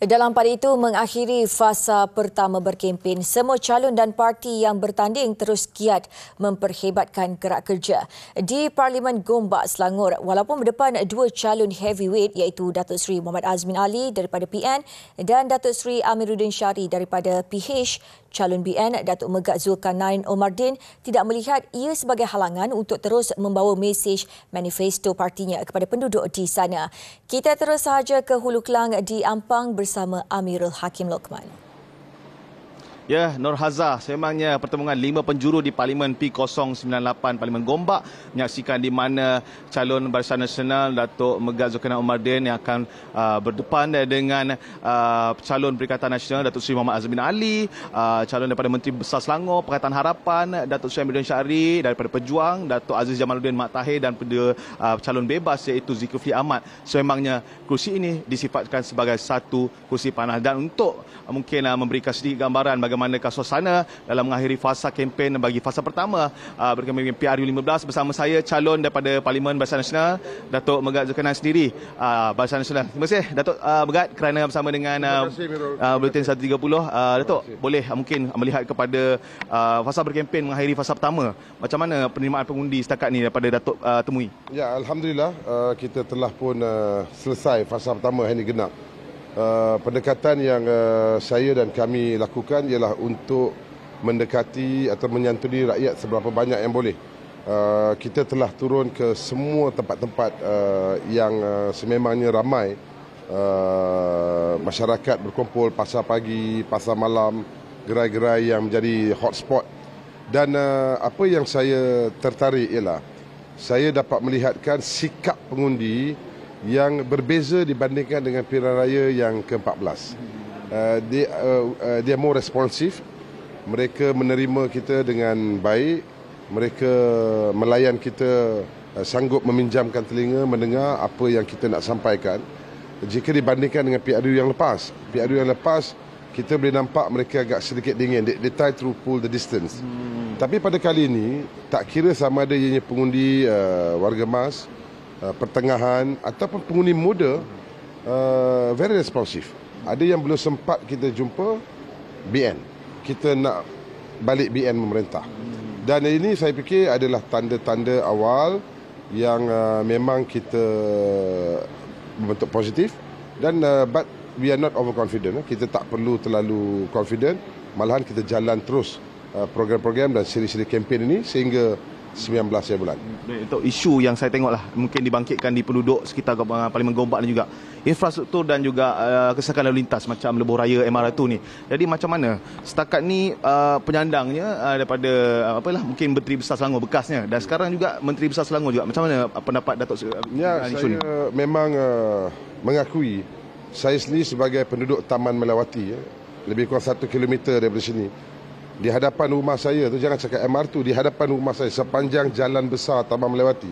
Dalam pada itu, mengakhiri fasa pertama berkempen, semua calon dan parti yang bertanding terus giat memperhebatkan gerak kerja. Di Parlimen Gombak, Selangor, walaupun berdepan dua calon heavyweight iaitu Datuk Seri Muhammad Azmin Ali daripada PN dan Datuk Seri Amiruddin Syari daripada PH, calon BN Datuk Megat Zulkarnain Omardin tidak melihat ia sebagai halangan untuk terus membawa mesej manifesto partinya kepada penduduk di sana. Kita terus sahaja ke Hulu Kelang di Ampang bersama Amirul Hakim Lokman. Ya, Nur Hazah, semangnya pertemuan 5 penjuru di Parlimen P098 Parlimen Gombak menyaksikan di mana calon Barisan Nasional Datuk Megat Zulkarnain Omardin yang akan berdepan dengan calon Perikatan Nasional Datuk Seri Muhammad Azmin Ali, calon daripada Menteri Besar Selangor Pakatan Harapan Datuk Seri Amiruddin Syari, daripada Pejuang Datuk Aziz Jamaluddin Mat Tahir dan pada calon bebas iaitu Zulkifli Ahmad. Semangnya kursi ini disifatkan sebagai satu kursi panas dan untuk mungkin memberikan sedikit gambaran bagaimanakah suasana dalam mengakhiri fasa kempen bagi fasa pertama berkempen PRU15 bersama saya calon daripada Parlimen Barisan Nasional Datuk Megat Zulkarnain sendiri Barisan Nasional. Terima kasih Datuk Megat kerana bersama dengan Buletin 130. Datuk boleh mungkin melihat kepada fasa berkempen mengakhiri fasa pertama, macam mana penerimaan pengundi setakat ni daripada Datuk temui? Ya, alhamdulillah kita telah pun selesai fasa pertama hari ini genap. Pendekatan yang saya dan kami lakukan ialah untuk mendekati atau menyantuni rakyat seberapa banyak yang boleh. Kita telah turun ke semua tempat-tempat yang sememangnya ramai masyarakat berkumpul, pasar pagi, pasar malam, gerai-gerai yang menjadi hotspot. Dan apa yang saya tertarik ialah saya dapat melihatkan sikap pengundi yang berbeza dibandingkan dengan pilihan raya yang ke-14. Dia more responsif, mereka menerima kita dengan baik, mereka melayan kita, sanggup meminjamkan telinga, mendengar apa yang kita nak sampaikan. Jika dibandingkan dengan PRU yang lepas, kita boleh nampak mereka agak sedikit dingin, they try to pull the distance. Tapi pada kali ini, tak kira sama ada ianya pengundi warga emas, pertengahan ataupun pengundi muda, very responsif. Ada yang belum sempat kita jumpa BN, kita nak balik BN memerintah. Dan ini saya fikir adalah tanda-tanda awal yang memang kita membentuk positif. Dan but we are not overconfident. Kita tak perlu terlalu confident, malahan kita jalan terus program-program dan siri-siri kempen ini sehingga 19 bulan. Itu isu yang saya tengoklah mungkin dibangkitkan di penduduk sekitar Parlimen Gombak dan juga infrastruktur dan juga kesesakan lalu lintas macam lebuh raya MR2 ni. Jadi macam mana setakat ni penyandangnya daripada mungkin Menteri Besar Selangor bekasnya dan sekarang juga Menteri Besar Selangor juga, macam mana pendapat Datuk Ya, saya memang mengakui saya sendiri sebagai penduduk Taman Melawati, lebih kurang 1 kilometer daripada sini. Di hadapan rumah saya tu, jangan cakap MR2, di hadapan rumah saya sepanjang jalan besar Taman Melawati,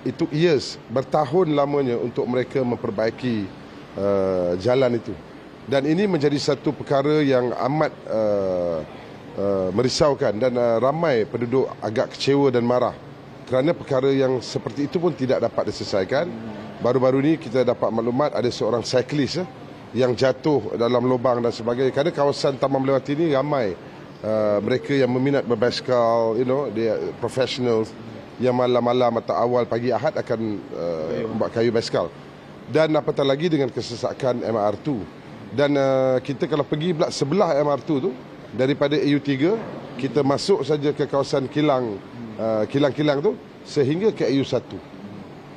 itu years, bertahun lamanya untuk mereka memperbaiki jalan itu. Dan ini menjadi satu perkara yang amat merisaukan dan ramai penduduk agak kecewa dan marah kerana perkara yang seperti itu pun tidak dapat diselesaikan. Baru-baru ini kita dapat maklumat ada seorang cyclist yang jatuh dalam lubang dan sebagainya. Kerana kawasan Taman Melawati ini ramai mereka yang meminat berbasikal, dia professionals yang malam-malam atau awal pagi Ahad akan membuat kayu basikal. Dan apatah lagi dengan kesesakan MR2. Dan kita kalau pergi pula sebelah MR2 tu, daripada EU3 kita masuk saja ke kawasan kilang-kilang tu sehingga ke EU1.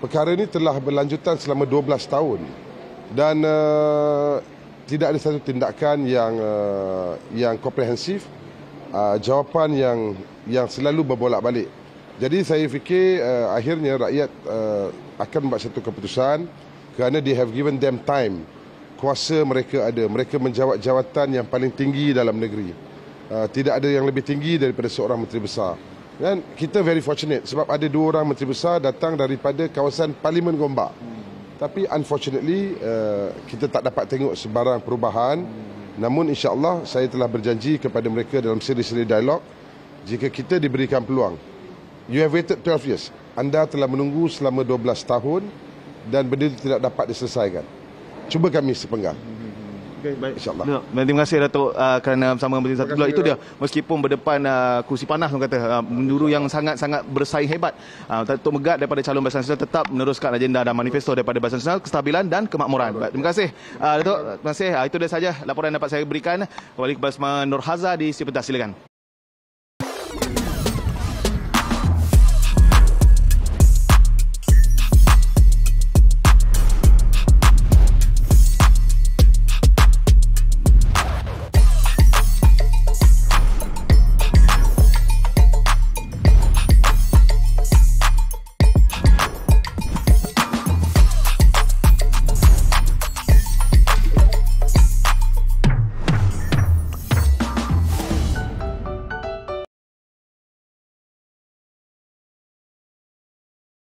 Perkara ini telah berlanjutan selama 12 tahun. Dan tidak ada satu tindakan yang komprehensif, jawapan yang selalu berbolak-balik. Jadi saya fikir akhirnya rakyat akan membuat satu keputusan kerana they have given them time. Kuasa mereka ada, mereka menjawat jawatan yang paling tinggi dalam negeri. Tidak ada yang lebih tinggi daripada seorang Menteri Besar. Dan kita very fortunate sebab ada 2 orang Menteri Besar datang daripada kawasan Parlimen Gombak. Tapi unfortunately kita tak dapat tengok sebarang perubahan. Namun insya-Allah saya telah berjanji kepada mereka dalam siri-siri dialog, jika kita diberikan peluang. You have waited 12 years. Anda telah menunggu selama 12 tahun dan benda itu tidak dapat diselesaikan. Cuba kami sepenggal. Okay, baik. InsyaAllah. Terima kasih Datuk kerana bersama Berita Satu Bulan. Itu dia, meskipun berdepan kursi panas, orang kata penjuru yang sangat-sangat bersaing hebat. Datuk Megat daripada calon Barisan Nasional tetap meneruskan agenda dan manifesto daripada Barisan Nasional, kestabilan dan kemakmuran. Baik, terima kasih Datuk. Terima kasih. Itu dia saja laporan yang dapat saya berikan. Kembali kepada Nur Haza di Sipetah. Silakan.